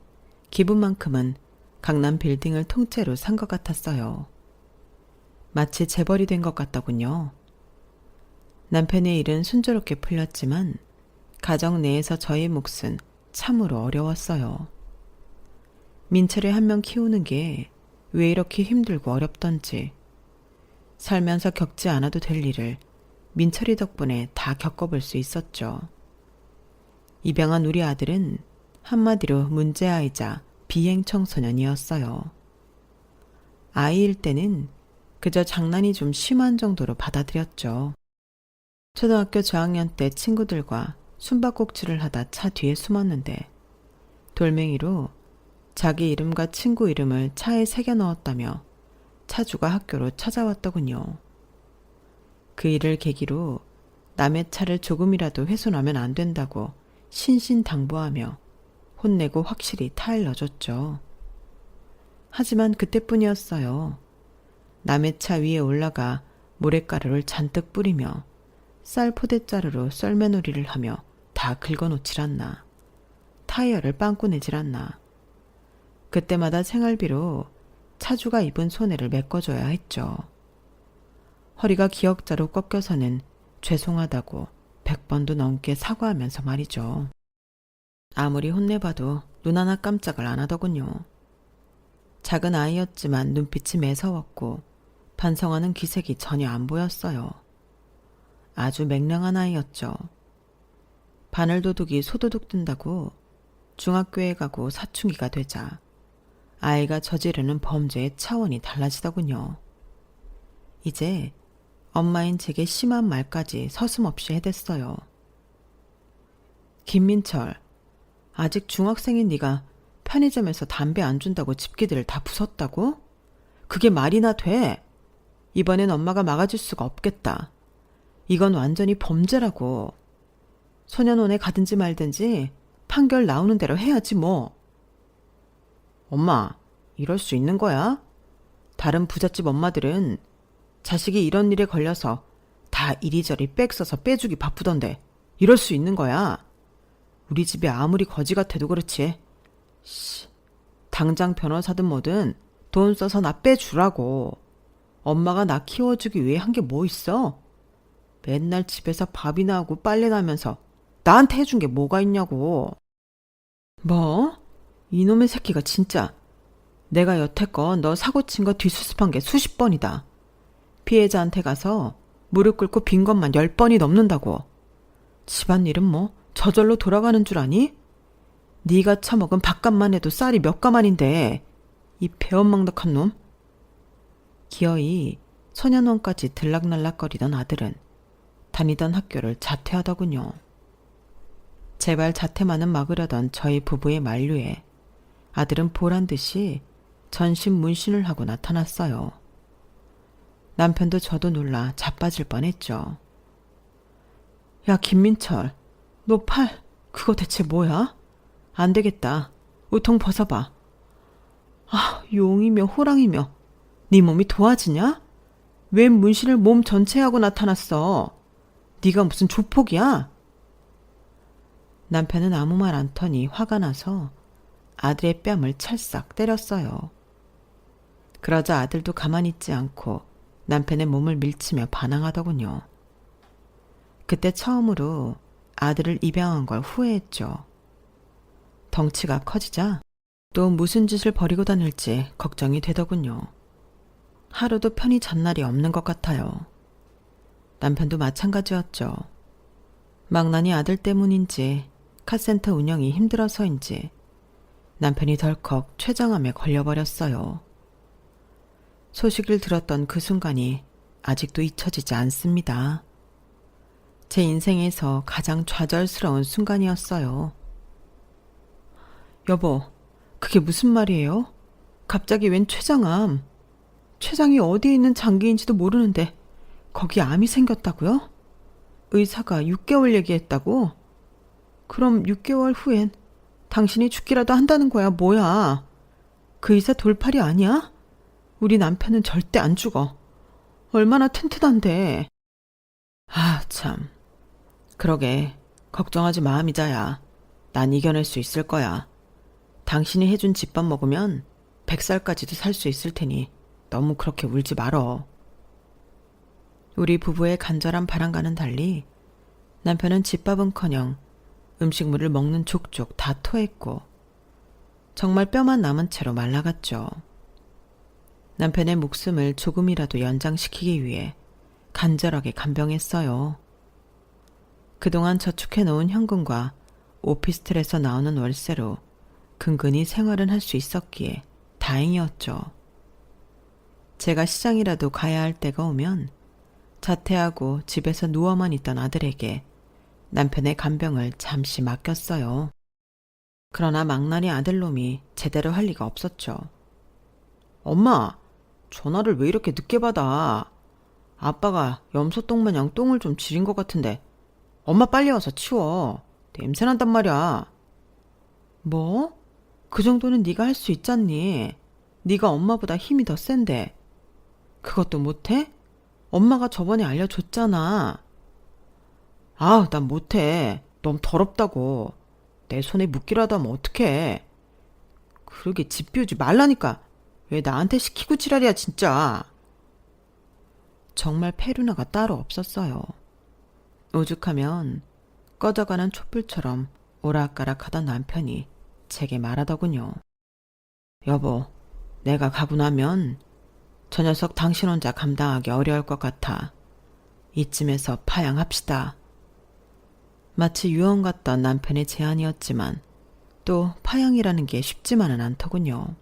기분만큼은 강남 빌딩을 통째로 산 것 같았어요. 마치 재벌이 된 것 같더군요. 남편의 일은 순조롭게 풀렸지만 가정 내에서 저의 몫은 참으로 어려웠어요. 민철이 한 명 키우는 게 왜 이렇게 힘들고 어렵던지 살면서 겪지 않아도 될 일을 민철이 덕분에 다 겪어볼 수 있었죠. 입양한 우리 아들은 한마디로 문제아이자 비행 청소년이었어요. 아이일 때는 그저 장난이 좀 심한 정도로 받아들였죠. 초등학교 저학년 때 친구들과 숨바꼭질을 하다 차 뒤에 숨었는데 돌멩이로 자기 이름과 친구 이름을 차에 새겨 넣었다며 차주가 학교로 찾아왔더군요. 그 일을 계기로 남의 차를 조금이라도 훼손하면 안 된다고 신신당부하며 혼내고 확실히 타일러줬죠. 하지만 그때뿐이었어요. 남의 차 위에 올라가 모래가루를 잔뜩 뿌리며 쌀 포대자루로 썰매놀이를 하며 다 긁어놓질 않나. 타이어를 빵꾸 내질 않나. 그때마다 생활비로 차주가 입은 손해를 메꿔줘야 했죠. 허리가 기역자로 꺾여서는 죄송하다고 100번도 넘게 사과하면서 말이죠. 아무리 혼내봐도 눈 하나 깜짝을 안 하더군요. 작은 아이였지만 눈빛이 매서웠고 반성하는 기색이 전혀 안 보였어요. 아주 맹랑한 아이였죠. 바늘도둑이 소도둑 든다고 중학교에 가고 사춘기가 되자 아이가 저지르는 범죄의 차원이 달라지더군요. 이제 엄마인 제게 심한 말까지 서슴없이 해댔어요. 김민철, 아직 중학생인 네가 편의점에서 담배 안 준다고 집기들을 다 부쉈다고? 그게 말이나 돼? 이번엔 엄마가 막아줄 수가 없겠다. 이건 완전히 범죄라고. 소년원에 가든지 말든지 판결 나오는 대로 해야지 뭐. 엄마, 이럴 수 있는 거야? 다른 부잣집 엄마들은 자식이 이런 일에 걸려서 다 이리저리 빽 써서 빼주기 바쁘던데 이럴 수 있는 거야? 우리 집이 아무리 거지 같아도 그렇지. 당장 변호사든 뭐든 돈 써서 나 빼주라고. 엄마가 나 키워주기 위해 한 게 뭐 있어? 맨날 집에서 밥이나 하고 빨래나 하면서 나한테 해준 게 뭐가 있냐고. 뭐? 이놈의 새끼가 진짜. 내가 여태껏 너 사고 친 거 뒷수습한 게 수십 번이다. 피해자한테 가서 무릎 꿇고 빈 것만 10번이 넘는다고. 집안일은 뭐 저절로 돌아가는 줄 아니? 네가 처먹은 밥값만 해도 쌀이 몇 가만인데 이 배은망덕한 놈. 기어이 소년원까지 들락날락거리던 아들은 다니던 학교를 자퇴하더군요. 제발 자퇴만은 막으려던 저희 부부의 만류에 아들은 보란듯이 전신문신을 하고 나타났어요. 남편도 저도 놀라 자빠질 뻔했죠. 야, 김민철, 너 팔 그거 대체 뭐야? 안 되겠다. 우통 벗어봐. 아, 용이며 호랑이며 네 몸이 도와지냐? 왜 문신을 몸 전체에 하고 나타났어? 네가 무슨 조폭이야? 남편은 아무 말 안 터니 화가 나서 아들의 뺨을 찰싹 때렸어요. 그러자 아들도 가만히 있지 않고 남편의 몸을 밀치며 반항하더군요. 그때 처음으로 아들을 입양한 걸 후회했죠. 덩치가 커지자 또 무슨 짓을 벌이고 다닐지 걱정이 되더군요. 하루도 편히 잔 날이 없는 것 같아요. 남편도 마찬가지였죠. 망나니 아들 때문인지 카센터 운영이 힘들어서인지 남편이 덜컥 췌장암에 걸려버렸어요. 소식을 들었던 그 순간이 아직도 잊혀지지 않습니다. 제 인생에서 가장 좌절스러운 순간이었어요. 여보, 그게 무슨 말이에요? 갑자기 웬 췌장암? 췌장이 어디에 있는 장기인지도 모르는데 거기 암이 생겼다고요? 의사가 6개월 얘기했다고? 그럼 6개월 후엔 당신이 죽기라도 한다는 거야, 뭐야? 그 의사 돌팔이 아니야? 우리 남편은 절대 안 죽어. 얼마나 튼튼한데. 아, 참. 그러게, 걱정하지 마, 미자야. 난 이겨낼 수 있을 거야. 당신이 해준 집밥 먹으면 100살까지도 살 수 있을 테니 너무 그렇게 울지 말어. 우리 부부의 간절한 바람과는 달리 남편은 집밥은커녕 음식물을 먹는 족족 다 토했고 정말 뼈만 남은 채로 말라갔죠. 남편의 목숨을 조금이라도 연장시키기 위해 간절하게 간병했어요. 그동안 저축해놓은 현금과 오피스텔에서 나오는 월세로 근근히 생활은 할 수 있었기에 다행이었죠. 제가 시장이라도 가야 할 때가 오면 자퇴하고 집에서 누워만 있던 아들에게 남편의 간병을 잠시 맡겼어요. 그러나 망나니 아들놈이 제대로 할 리가 없었죠. 엄마, 전화를 왜 이렇게 늦게 받아? 아빠가 염소똥 마냥 똥을 좀 지린 것 같은데 엄마 빨리 와서 치워. 냄새난단 말이야. 뭐? 그 정도는 네가 할 수 있잖니. 네가 엄마보다 힘이 더 센데. 그것도 못해? 엄마가 저번에 알려줬잖아. 아우, 난 못해. 너무 더럽다고. 내 손에 묻기라도 하면 어떡해. 그러게 집 비우지 말라니까. 왜 나한테 시키고 지랄이야 진짜. 정말 페루나가 따로 없었어요. 오죽하면 꺼져가는 촛불처럼 오락가락하던 남편이 제게 말하더군요. 여보, 내가 가고 나면 저 녀석 당신 혼자 감당하기 어려울 것 같아. 이쯤에서 파양합시다. 마치 유언 같던 남편의 제안이었지만 또 파양이라는 게 쉽지만은 않더군요.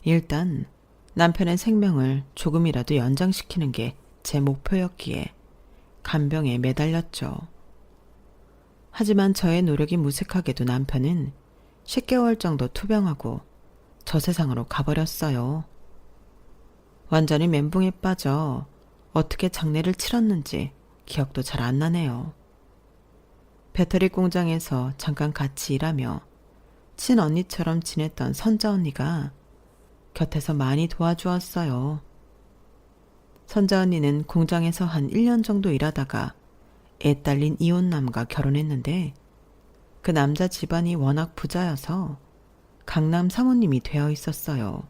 일단 남편의 생명을 조금이라도 연장시키는 게 제 목표였기에 간병에 매달렸죠. 하지만 저의 노력이 무색하게도 남편은 10개월 정도 투병하고 저 세상으로 가버렸어요. 완전히 멘붕에 빠져 어떻게 장례를 치렀는지 기억도 잘 안 나네요. 배터리 공장에서 잠깐 같이 일하며 친언니처럼 지냈던 선자 언니가 곁에서 많이 도와주었어요. 선자 언니는 공장에서 한 1년 정도 일하다가 애 딸린 이혼남과 결혼했는데 그 남자 집안이 워낙 부자여서 강남 사모님이 되어 있었어요.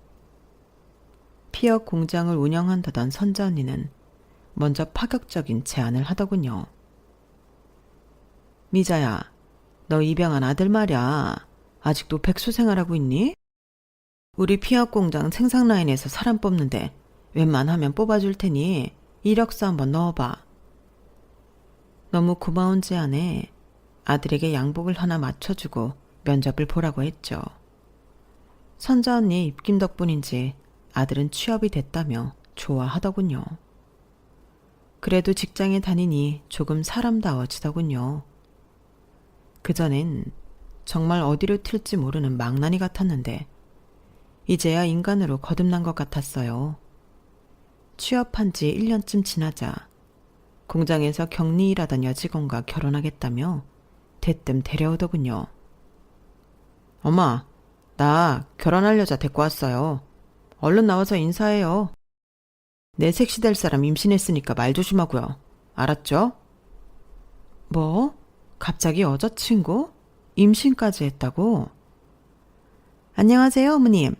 피어 공장을 운영한다던 선자 언니는 먼저 파격적인 제안을 하더군요. 미자야, 너 입양한 아들 말야. 아직도 백수 생활하고 있니? 우리 피어 공장 생산 라인에서 사람 뽑는데 웬만하면 뽑아줄 테니 이력서 한번 넣어봐. 너무 고마운 제안에 아들에게 양복을 하나 맞춰주고 면접을 보라고 했죠. 선자 언니의 입김 덕분인지 아들은 취업이 됐다며 좋아하더군요. 그래도 직장에 다니니 조금 사람다워지더군요. 그전엔 정말 어디로 튈지 모르는 망나니 같았는데 이제야 인간으로 거듭난 것 같았어요. 취업한 지 1년쯤 지나자 공장에서 격리 일하던 여직원과 결혼하겠다며 대뜸 데려오더군요. 엄마, 나 결혼할 여자 데리고 왔어요. 얼른 나와서 인사해요. 내 색시 될 사람 임신했으니까 말 조심하고요. 알았죠? 뭐? 갑자기 여자친구? 임신까지 했다고? 안녕하세요, 어머님.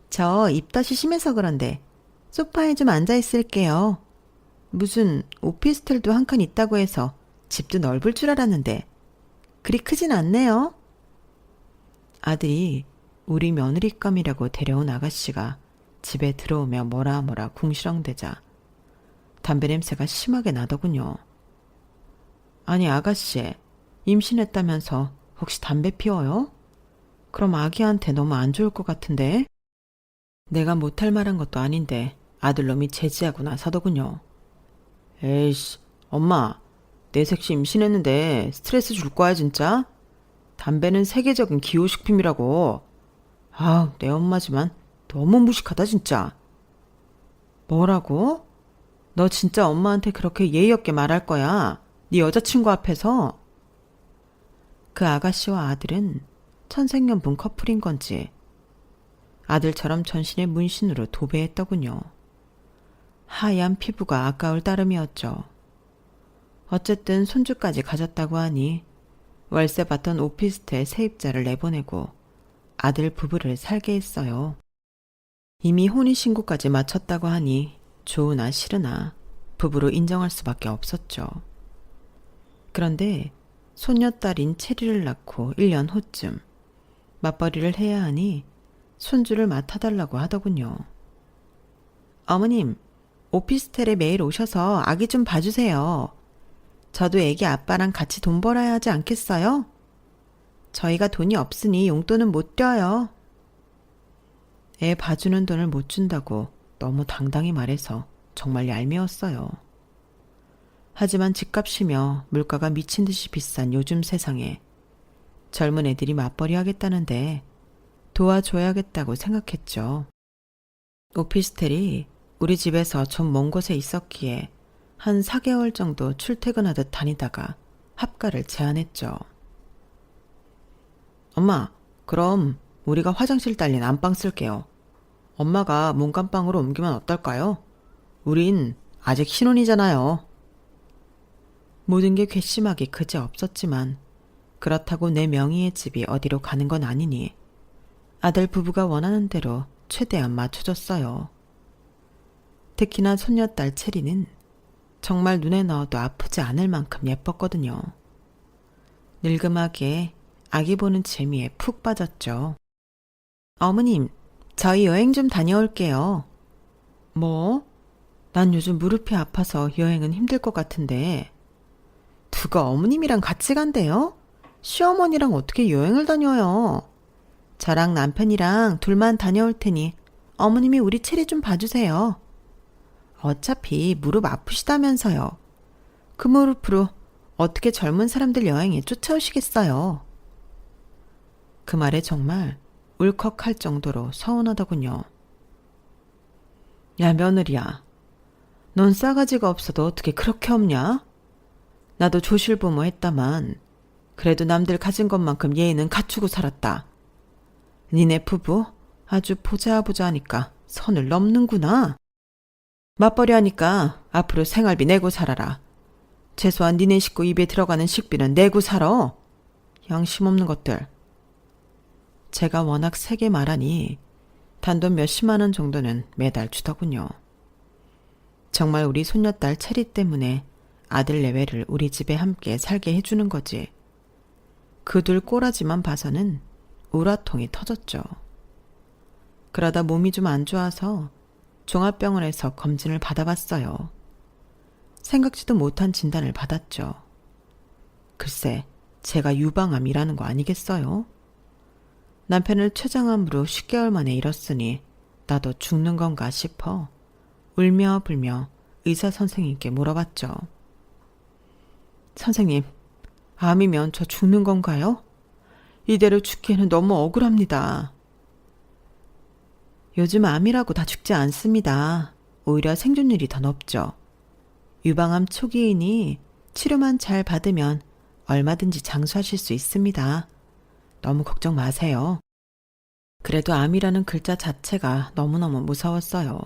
저 입덧이 심해서 그런데 소파에 좀 앉아 있을게요. 무슨 오피스텔도 한 칸 있다고 해서 집도 넓을 줄 알았는데 그리 크진 않네요. 아들이 우리 며느리감이라고 데려온 아가씨가 집에 들어오며 뭐라 궁시렁대자 담배 냄새가 심하게 나더군요. 아니 아가씨, 임신했다면서 혹시 담배 피워요? 그럼 아기한테 너무 안 좋을 것 같은데. 내가 못할 말한 것도 아닌데 아들놈이 제지하고 나서더군요. 에이씨, 엄마, 내 섹시 임신했는데 스트레스 줄 거야 진짜? 담배는 세계적인 기호식품이라고. 아, 내 엄마지만 너무 무식하다 진짜. 뭐라고? 너 진짜 엄마한테 그렇게 예의 없게 말할 거야? 네 여자친구 앞에서? 그 아가씨와 아들은 천생연분 커플인 건지 아들처럼 전신에 문신으로 도배했더군요. 하얀 피부가 아까울 따름이었죠. 어쨌든 손주까지 가졌다고 하니 월세 받던 오피스텔 세입자를 내보내고 아들 부부를 살게 했어요. 이미 혼인신고까지 마쳤다고 하니 좋으나 싫으나 부부로 인정할 수밖에 없었죠. 그런데 손녀딸인 체리를 낳고 1년 후쯤 맞벌이를 해야 하니 손주를 맡아달라고 하더군요. 어머님, 오피스텔에 매일 오셔서 아기 좀 봐주세요. 저도 애기 아빠랑 같이 돈 벌어야 하지 않겠어요? 저희가 돈이 없으니 용돈은 못 떼어요. 애 봐주는 돈을 못 준다고 너무 당당히 말해서 정말 얄미웠어요. 하지만 집값이며 물가가 미친 듯이 비싼 요즘 세상에 젊은 애들이 맞벌이 하겠다는데 도와줘야겠다고 생각했죠. 오피스텔이 우리 집에서 좀 먼 곳에 있었기에 한 4개월 정도 출퇴근하듯 다니다가 합가를 제안했죠. 엄마, 그럼 우리가 화장실 딸린 안방 쓸게요. 엄마가 문간방으로 옮기면 어떨까요? 우린 아직 신혼이잖아요. 모든 게 괘씸하기 그지없었지만 그렇다고 내 명의의 집이 어디로 가는 건 아니니 아들 부부가 원하는 대로 최대한 맞춰줬어요. 특히나 손녀딸 체리는 정말 눈에 넣어도 아프지 않을 만큼 예뻤거든요. 늙음하게 아기 보는 재미에 푹 빠졌죠. 어머님, 저희 여행 좀 다녀올게요. 뭐? 난 요즘 무릎이 아파서 여행은 힘들 것 같은데. 누가 어머님이랑 같이 간대요? 시어머니랑 어떻게 여행을 다녀요? 저랑 남편이랑 둘만 다녀올 테니 어머님이 우리 체리 좀 봐주세요. 어차피 무릎 아프시다면서요. 그 무릎으로 어떻게 젊은 사람들 여행에 쫓아오시겠어요? 그 말에 정말 울컥할 정도로 서운하더군요. 야, 며느리야. 넌 싸가지가 없어도 어떻게 그렇게 없냐? 나도 조실부모 했다만 그래도 남들 가진 것만큼 예의는 갖추고 살았다. 니네 부부 아주 보자 하니까 선을 넘는구나. 맞벌이 하니까 앞으로 생활비 내고 살아라. 최소한 니네 식구 입에 들어가는 식비는 내고 살아. 양심 없는 것들. 제가 워낙 세게 말하니 단돈 몇십만 원 정도는 매달 주더군요. 정말 우리 손녀딸 체리 때문에 아들 내외를 우리 집에 함께 살게 해주는 거지. 그 둘 꼬라지만 봐서는 우라통이 터졌죠. 그러다 몸이 좀 안 좋아서 종합병원에서 검진을 받아봤어요. 생각지도 못한 진단을 받았죠. 글쎄, 제가 유방암이라는 거 아니겠어요? 남편을 췌장암으로 10개월 만에 잃었으니 나도 죽는 건가 싶어 울며 불며 의사 선생님께 물어봤죠. 선생님, 암이면 저 죽는 건가요? 이대로 죽기에는 너무 억울합니다. 요즘 암이라고 다 죽지 않습니다. 오히려 생존율이 더 높죠. 유방암 초기이니 치료만 잘 받으면 얼마든지 장수하실 수 있습니다. 너무 걱정 마세요. 그래도 암이라는 글자 자체가 너무너무 무서웠어요.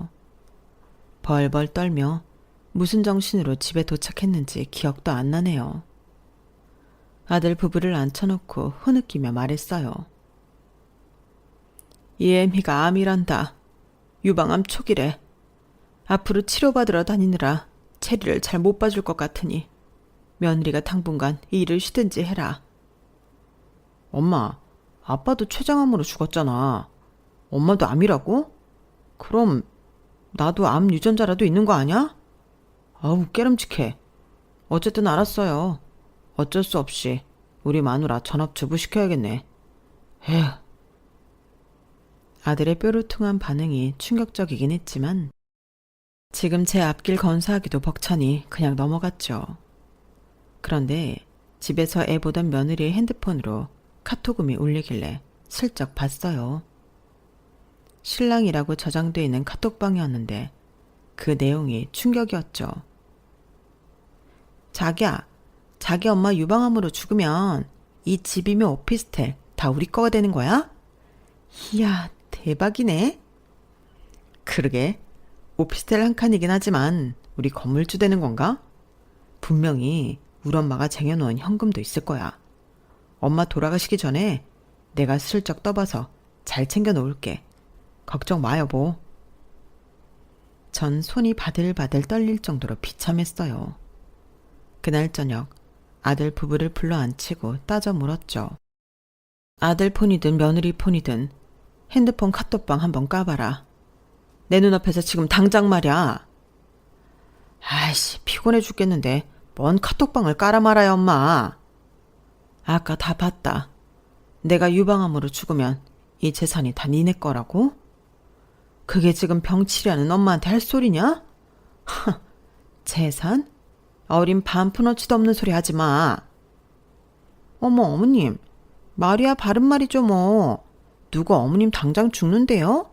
벌벌 떨며 무슨 정신으로 집에 도착했는지 기억도 안 나네요. 아들 부부를 앉혀놓고 흐느끼며 말했어요. 이 애미가 암이란다. 유방암 초기래. 앞으로 치료받으러 다니느라 체리를 잘 못 봐줄 것 같으니 며느리가 당분간 일을 쉬든지 해라. 엄마, 아빠도 췌장암으로 죽었잖아. 엄마도 암이라고? 그럼 나도 암 유전자라도 있는 거 아냐? 아우, 깨름직해. 어쨌든 알았어요. 어쩔 수 없이 우리 마누라 전업주부 시켜야겠네. 에휴. 아들의 뾰루퉁한 반응이 충격적이긴 했지만 지금 제 앞길 건사하기도 벅차니 그냥 넘어갔죠. 그런데 집에서 애 보던 며느리의 핸드폰으로 카톡음이 울리길래 슬쩍 봤어요. 신랑이라고 저장돼 있는 카톡방이었는데 그 내용이 충격이었죠. 자기야, 자기 엄마 유방암으로 죽으면 이 집이며 오피스텔 다 우리 거가 되는 거야? 이야, 대박이네. 그러게, 오피스텔 한 칸이긴 하지만 우리 건물주 되는 건가? 분명히 우리 엄마가 쟁여놓은 현금도 있을 거야. 엄마 돌아가시기 전에 내가 슬쩍 떠봐서 잘 챙겨 놓을게. 걱정 마, 여보. 전 손이 바들바들 떨릴 정도로 비참했어요. 그날 저녁 아들 부부를 불러 앉히고 따져 물었죠. 아들 폰이든 며느리 폰이든 핸드폰 카톡방 한번 까봐라. 내 눈앞에서 지금 당장 말이야. 아이씨, 피곤해 죽겠는데 뭔 카톡방을 깔아 말아요, 엄마. 아까 다 봤다. 내가 유방암으로 죽으면 이 재산이 다 니네 거라고? 그게 지금 병치료하는 엄마한테 할 소리냐? 재산? 어린 반푼어치도 없는 소리 하지 마. 어머, 어머님. 말이야 바른 말이죠 뭐. 누구 어머님 당장 죽는데요?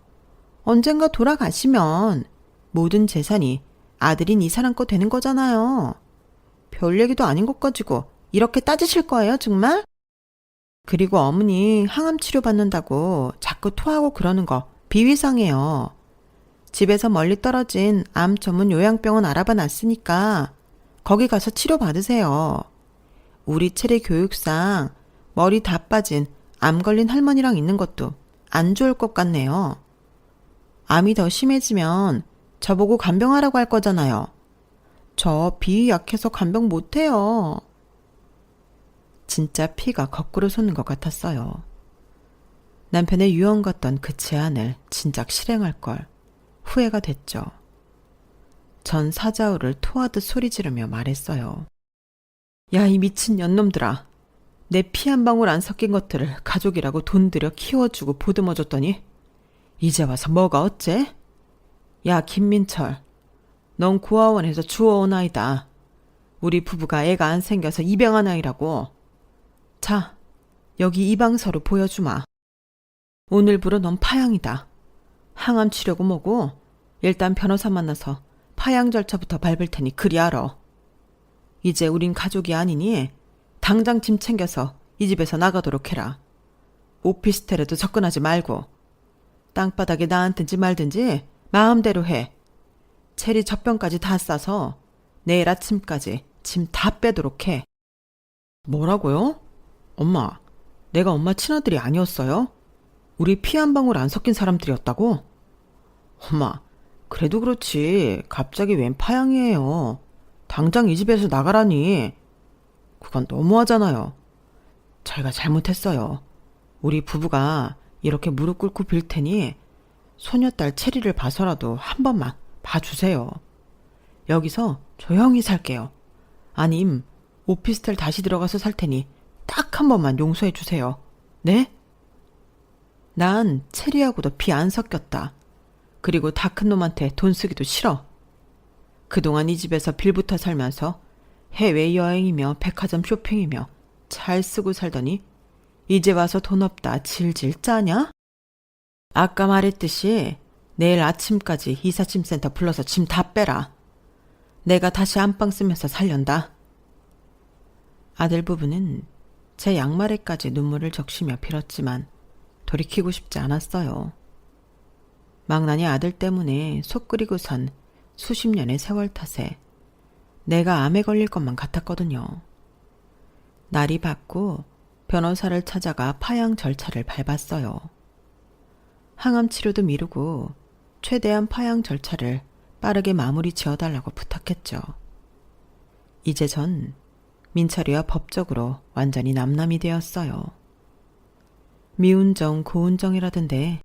언젠가 돌아가시면 모든 재산이 아들인 이 사람 거 되는 거잖아요. 별 얘기도 아닌 것 가지고 이렇게 따지실 거예요, 정말? 그리고 어머니 항암 치료 받는다고 자꾸 토하고 그러는 거 비위상해요. 집에서 멀리 떨어진 암 전문 요양병원 알아봐 놨으니까 거기 가서 치료 받으세요. 우리 체리 교육상 머리 다 빠진 암 걸린 할머니랑 있는 것도 안 좋을 것 같네요. 암이 더 심해지면 저보고 간병하라고 할 거잖아요. 저 비위 약해서 간병 못해요. 진짜 피가 거꾸로 솟는 것 같았어요. 남편의 유언 같던 그 제안을 진작 실행할 걸 후회가 됐죠. 전 사자우를 토하듯 소리 지르며 말했어요. 야, 이 미친 년놈들아. 내 피 한 방울 안 섞인 것들을 가족이라고 돈 들여 키워주고 보듬어줬더니 이제 와서 뭐가 어째? 야, 김민철. 넌 고아원에서 주워온 아이다. 우리 부부가 애가 안 생겨서 입양한 아이라고. 자, 여기 입양서로 보여주마. 오늘부로 넌 파양이다. 항암 치료고 뭐고 일단 변호사 만나서 파양 절차부터 밟을 테니 그리 알아. 이제 우린 가족이 아니니 당장 짐 챙겨서 이 집에서 나가도록 해라. 오피스텔에도 접근하지 말고 땅바닥에 나앉든지 말든지 마음대로 해. 체리 젖병까지 다 싸서 내일 아침까지 짐 다 빼도록 해. 뭐라고요? 엄마, 내가 엄마 친아들이 아니었어요? 우리 피 한 방울 안 섞인 사람들이었다고? 엄마, 그래도 그렇지 갑자기 웬 파양이에요. 당장 이 집에서 나가라니. 그건 너무하잖아요. 저희가 잘못했어요. 우리 부부가 이렇게 무릎 꿇고 빌 테니 소녀딸 체리를 봐서라도 한 번만 봐주세요. 여기서 조용히 살게요. 아님 오피스텔 다시 들어가서 살 테니 딱 한 번만 용서해 주세요. 네? 난 체리하고도 피 안 섞였다. 그리고 다 큰 놈한테 돈 쓰기도 싫어. 그동안 이 집에서 빌부터 살면서 해외여행이며 백화점 쇼핑이며 잘 쓰고 살더니 이제 와서 돈 없다 질질 짜냐? 아까 말했듯이 내일 아침까지 이삿짐센터 불러서 짐 다 빼라. 내가 다시 안방 쓰면서 살련다. 아들 부부는 제 양말에까지 눈물을 적시며 빌었지만 돌이키고 싶지 않았어요. 망나니 아들 때문에 속 끓이고 산 수십 년의 세월 탓에 내가 암에 걸릴 것만 같았거든요. 날이 밝고 변호사를 찾아가 파양 절차를 밟았어요. 항암 치료도 미루고 최대한 파양 절차를 빠르게 마무리 지어달라고 부탁했죠. 이제 전 민철이와 법적으로 완전히 남남이 되었어요. 미운정, 고운정이라던데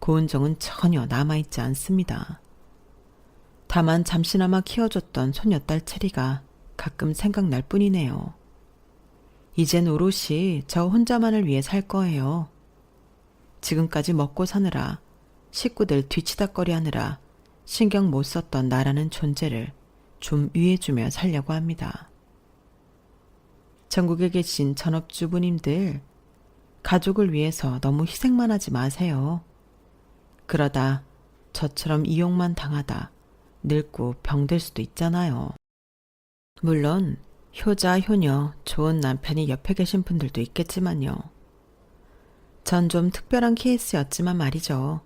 고운정은 전혀 남아있지 않습니다. 다만 잠시나마 키워줬던 소녀딸 체리가 가끔 생각날 뿐이네요. 이젠 오롯이 저 혼자만을 위해 살 거예요. 지금까지 먹고 사느라 식구들 뒤치다꺼리 하느라 신경 못 썼던 나라는 존재를 좀 위해주며 살려고 합니다. 전국에 계신 전업주부님들, 가족을 위해서 너무 희생만 하지 마세요. 그러다 저처럼 이용만 당하다 늙고 병들 수도 있잖아요. 물론 효자, 효녀, 좋은 남편이 옆에 계신 분들도 있겠지만요. 전 좀 특별한 케이스였지만 말이죠.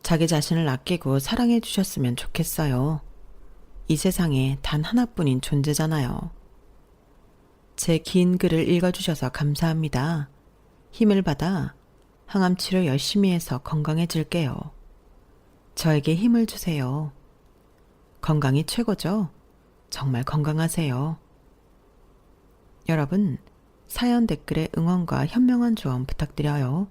자기 자신을 아끼고 사랑해 주셨으면 좋겠어요. 이 세상에 단 하나뿐인 존재잖아요. 제 긴 글을 읽어주셔서 감사합니다. 힘을 받아 항암 치료 열심히 해서 건강해질게요. 저에게 힘을 주세요. 건강이 최고죠? 정말 건강하세요. 여러분, 사연 댓글에 응원과 현명한 조언 부탁드려요.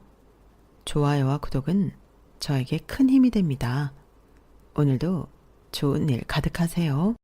좋아요와 구독은 저에게 큰 힘이 됩니다. 오늘도 좋은 일 가득하세요.